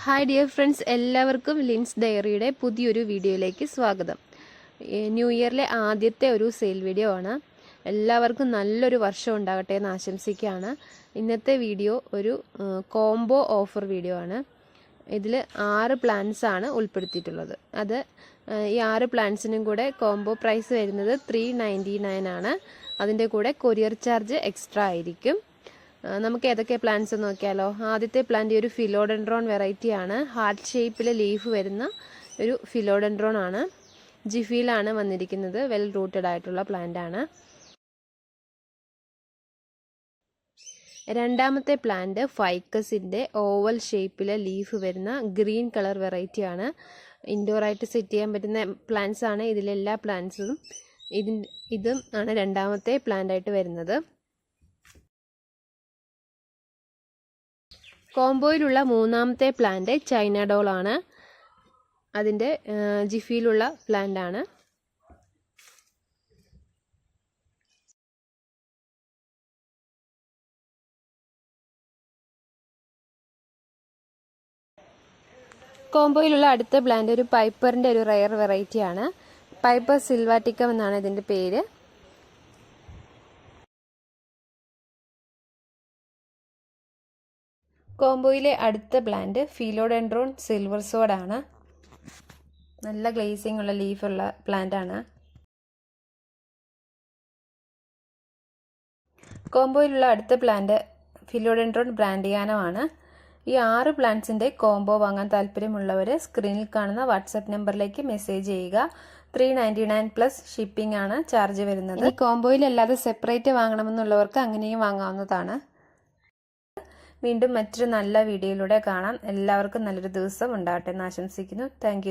Hi dear friends, എല്ലാവർക്കും ലിൻസ് ഡയറിയുടെ പുതിയൊരു വീഡിയോയിലേക്ക് സ്വാഗതം. ന്യൂ ഇയറിലെ ആദ്യത്തെ ഒരു സെയിൽ വീഡിയോ ആണ്. എല്ലാവർക്കും നല്ലൊരു വർഷം ഉണ്ടാകട്ടെ എന്ന് ആശംസിക്കുകയാണ്. ഇന്നത്തെ വീഡിയോ ഒരു കോംബോ ഓഫർ വീഡിയോ ആണ്. ഇതിൽ 6 പ്ലാൻസ് ആണ് ഉൾപ്പെടുത്തിയിട്ടുള്ളത്. ഈ 6 പ്ലാൻസിനും കൂടെ കോംബോ പ്രൈസ് വരുന്നത് 399 ആണ്. അതിൻ്റെ കൂടെ കൊറിയർ ചാർജ് എക്സ്ട്രാ ആയിരിക്കും. നമുക്ക് ഏതൊക്കെ പ്ലാന്റ്സ് നോക്കിയാലോ. ആദ്യത്തെ പ്ലാന്റ് ഒരു ഫിലോഡെൻഡ്രോൺ വെറൈറ്റി ആണ്. ഹാർട്ട് ഷേപ്പിൽ ലീഫ് വരുന്ന ഒരു ഫിലോഡെൻഡ്രോൺ ആണ്. ജിഫിയിലാണ് വന്നിരിക്കുന്നത്. വെൽ റൂട്ടഡ് ആയിട്ടുള്ള പ്ലാന്റ് ആണ്. രണ്ടാമത്തെ പ്ലാന്റ് ഫൈക്കസിൻ്റെ ഓവൽ ഷേപ്പിൽ ലീഫ് വരുന്ന ഗ്രീൻ കളർ വെറൈറ്റി ആണ്. ഇൻഡോറായിട്ട് സെറ്റ് ചെയ്യാൻ പറ്റുന്ന പ്ലാന്റ്സ് ആണ് ഇതിലെല്ലാ പ്ലാന്റ്സും. ഇതും ആണ് രണ്ടാമത്തെ പ്ലാന്റ് ആയിട്ട് വരുന്നത്. കോംബോയിലുള്ള മൂന്നാമത്തെ പ്ലാന്റ് ചൈന ഡോൾ ആണ്. അതിൻ്റെ ജിഫിയിലുള്ള പ്ലാന്റ് ആണ്. കോംബോയിലുള്ള അടുത്ത പ്ലാന്റ് ഒരു പൈപ്പറിൻ്റെ ഒരു റെയർ വെറൈറ്റി ആണ്. പൈപ്പർ സിൽവാറ്റിക്കം എന്നാണ് ഇതിൻ്റെ പേര്. കോംബോയിലെ അടുത്ത പ്ലാന്റ് ഫിലോഡെൻഡ്രോൺ സിൽവർ സോഡ് ആണ്. നല്ല ഗ്ലേസിംഗ് ഉള്ള ലീഫുള്ള പ്ലാന്റ് ആണ്. കോംബോയിലുള്ള അടുത്ത പ്ലാന്റ് ഫിലോഡെൻഡ്രോൺ ബ്രാൻഡിയാനോ ആണ്. ഈ 6 പ്ലാന്റ്സിൻ്റെ കോംബോ വാങ്ങാൻ താല്പര്യമുള്ളവർ സ്ക്രീനിൽ കാണുന്ന വാട്സപ്പ് നമ്പറിലേക്ക് മെസ്സേജ് ചെയ്യുക. 399 പ്ലസ് ഷിപ്പിംഗ് ആണ് ചാർജ് വരുന്നത്. ഈ കോംബോയിലല്ലാതെ സെപ്പറേറ്റ് വാങ്ങണമെന്നുള്ളവർക്ക് അങ്ങനെയും വാങ്ങാവുന്നതാണ്. വീണ്ടും മറ്റൊരു നല്ല വീഡിയോയിലൂടെ കാണാം. എല്ലാവർക്കും നല്ലൊരു ദിവസം ഉണ്ടാകട്ടെ എന്ന് ആശംസിക്കുന്നു. താങ്ക്